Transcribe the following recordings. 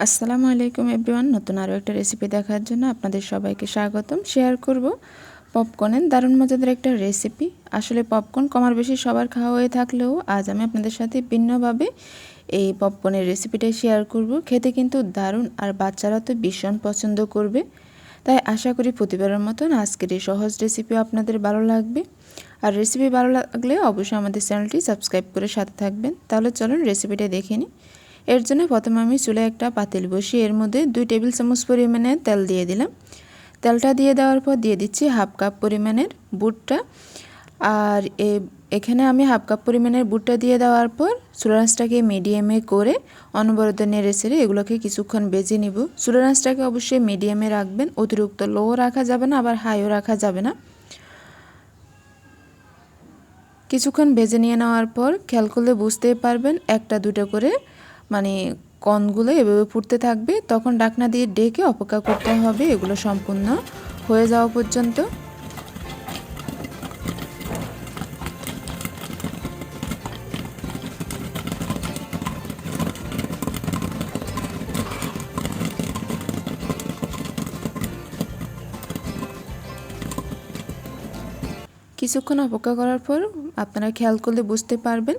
আসসালামু আলাইকুম এভরিওয়ান। নতুন আরও একটা রেসিপি দেখার জন্য আপনাদের সবাইকে স্বাগতম। শেয়ার করব পপকর্নের দারুণ মজাদার একটা রেসিপি। আসলে পপকর্ন কমার বেশি সবার খাওয়া হয়ে থাকলেও আজ আমি আপনাদের সাথে ভিন্নভাবে এই পপকর্নের রেসিপিটাই শেয়ার করব। খেতে কিন্তু দারুণ, আর বাচ্চারা তো ভীষণ পছন্দ করবে। তাই আশা করি প্রতিবারের মতন আজকের এই সহজ রেসিপিও আপনাদের ভালো লাগবে। আর রেসিপি ভালো লাগলে অবশ্যই আমাদের চ্যানেলটি সাবস্ক্রাইব করে সাথে থাকবেন। তাহলে চলুন রেসিপিটা দেখে নিই। এর জন্য প্রথমে আমি চুলায় একটা পাতিল বসিয়ে এর মধ্যে 2 টেবিল চামচ পরিমাণে তেল দিয়ে দিলাম। তেলটা দিয়ে দেওয়ার পর দিয়ে দিচ্ছি হাফ কাপ পরিমাণের বুটটা। আর এখানে আমি হাফ কাপ পরিমাণের বুটটা দিয়ে দেওয়ার পর চুলার আঁচটাকে মিডিয়ামে করে অনবরত নেড়ে ছেড়ে এগুলোকে কিছুক্ষণ ভেজে নিব। চুলার আঁচটাকে অবশ্যই মিডিয়ামে রাখবেন, অতিরিক্ত লো রাখা যাবে না, আবার হাইও রাখা যাবে না। কিছুক্ষণ ভেজে নিয়ে নেওয়ার পর খেয়াল করলে বুঝতেই পারবেন একটা দুটো করে কণগুলো এভাবে ফুটতে থাকবে। তখন ঢাকনা দিয়ে ঢেকে অপেক্ষা করতে হবে এগুলো সম্পূর্ণ হয়ে যাওয়া পর্যন্ত। কিছুক্ষণ অপেক্ষা করার পর আপনারা খেয়াল করলে বুঝতে পারবেন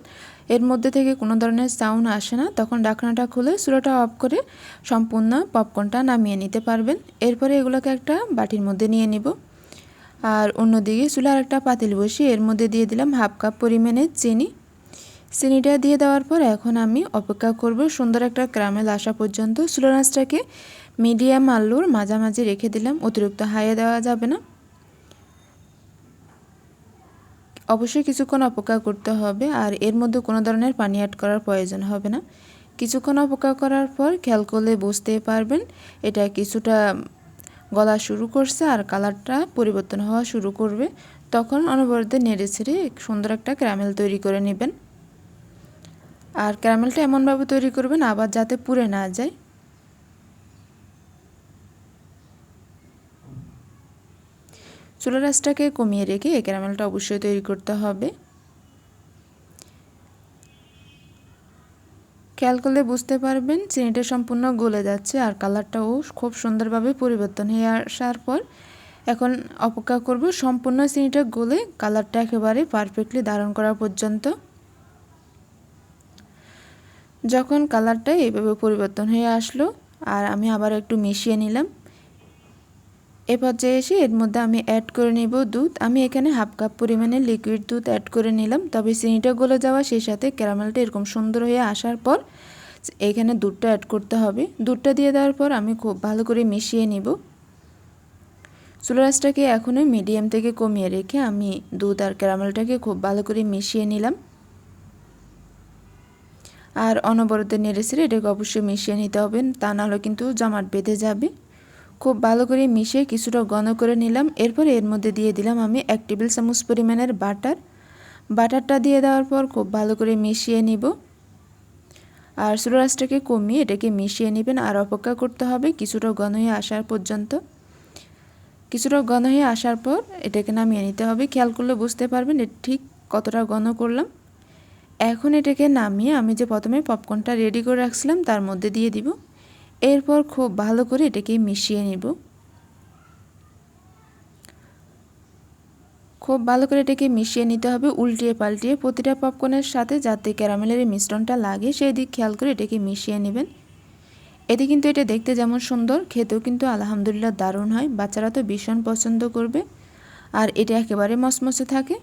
এর মধ্যে থেকে কোনো ধরনের সাউন্ড আসে না। তখন ঢাকনাটা খুলে চুলাটা অফ করে সম্পূর্ণ পপকর্নটা নামিয়ে নিতে পারবেন। এরপরে এগুলোকে একটা বাটির মধ্যে নিয়ে নিব। আর অন্যদিকে চুলার একটা পাতিল বসিয়ে এর মধ্যে দিয়ে দিলাম হাফ কাপ পরিমাণে চিনিটা দিয়ে দেওয়ার পর এখন আমি অপেক্ষা করব সুন্দর একটা ক্যারামেল আসা পর্যন্ত। চুলার আঁচটাকে মিডিয়াম আলুর মাঝামাঝি রেখে দিলাম, অতিরিক্ত হাইয়ে দেওয়া যাবে না। অবশ্যই কিছুক্ষণ অপেক্ষা করতে হবে, আর এর মধ্যে কোনো ধরনের পানি অ্যাড করার প্রয়োজন হবে না। কিছুক্ষণ অপেক্ষা করার পর খেয়াল করলে বুঝতে পারবেন এটা কিছুটা গলা শুরু করছে আর কালারটা পরিবর্তন হওয়া শুরু করবে। তখন অনবরত নেড়ে ছেড়ে সুন্দর একটা ক্যারামেল তৈরি করে নেবেন। আর ক্যারামেলটা এমনভাবে তৈরি করবেন আবার যাতে পুড়ে না যায়। চুলার আঁচটাকে কমিয়ে রেখে এই ক্যারামেলটা অবশ্যই তৈরি করতে হবে। খেয়াল করলে বুঝতে পারবেন চিনিটা সম্পূর্ণ গলে যাচ্ছে আর কালারটাও খুব সুন্দরভাবে পরিবর্তন হয়ে আসার পর এখন অপেক্ষা করব সম্পূর্ণ চিনিটা গলে কালারটা একেবারে পারফেক্টলি ধারণ করা পর্যন্ত। যখন কালারটা এইভাবে পরিবর্তন হয়ে আসলো আর আমি আবার একটু মিশিয়ে নিলাম। এ পর্যায়ে এসে এর মধ্যে আমি অ্যাড করে নেব দুধ। আমি এখানে হাফ কাপ পরিমাণে লিকুইড দুধ অ্যাড করে নিলাম। তবে চিনিটা গলে যাওয়া সেই সাথে ক্যারামেলটা এরকম সুন্দর হয়ে আসার পর এখানে দুধটা অ্যাড করতে হবে। দুধটা দিয়ে দেওয়ার পর আমি খুব ভালো করে মিশিয়ে নিব। চুলার আঁচটাকে এখনই মিডিয়াম থেকে কমিয়ে রেখে আমি দুধ আর ক্যারামেলটাকে খুব ভালো করে মিশিয়ে নিলাম। আর অনবরত নেড়ে ছেড়ে এটাকে অবশ্যই মিশিয়ে নিতে হবে, তা নাহলে কিন্তু জমাট বেঁধে যাবে। খুব ভালো করে মিশিয়ে কিছুটা ঘন করে নিলাম। এরপরে এর মধ্যে দিয়ে দিলাম আমি 1 টেবিল চামচ পরিমাণের বাটারটা দিয়ে দেওয়ার পর খুব ভালো করে মিশিয়ে নিব। আর চুলার আঁচটাকে কমিয়ে এটাকে মিশিয়ে নেবেন আর অপেক্ষা করতে হবে কিছুটা ঘন হয়ে আসার পর্যন্ত। কিছুটা ঘন হয়ে আসার পর এটাকে নামিয়ে নিতে হবে। খেয়াল করলে বুঝতে পারবেন ঠিক কতটা ঘন করলাম। এখন এটাকে নামিয়ে আমি যে প্রথমে পপকর্নটা রেডি করে রাখছিলাম তার মধ্যে দিয়ে দিব। এরপর খুব ভালো করে এটাকে মিশিয়ে নিব। খুব ভালো করে এটাকে মিশিয়ে নিতে হবে উল্টিয়ে পাল্টিয়ে প্রতিটা পপকর্নের সাথে, যাতে ক্যারামেলের মিশ্রণটা লাগে সেই দিক খেয়াল করে এটাকে মিশিয়ে নেবেন। এতে কিন্তু এটা দেখতে যেমন সুন্দর, খেতেও কিন্তু আলহামদুলিল্লাহ দারুণ হয়। বাচ্চারা তো ভীষণ পছন্দ করবে আর এটা একেবারে মচমচে থাকে।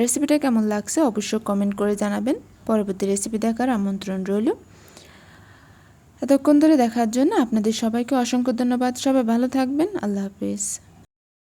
রেসিপিটা কেমন লাগছে অবশ্যই কমেন্ট করে জানাবেন। পরবর্তী রেসিপি দেখার আমন্ত্রণ রইল। এতক্ষণ ধরে দেখার জন্য আপনাদের সবাইকে অসংখ্য ধন্যবাদ। সবাই ভালো থাকবেন। আল্লাহ হাফেজ।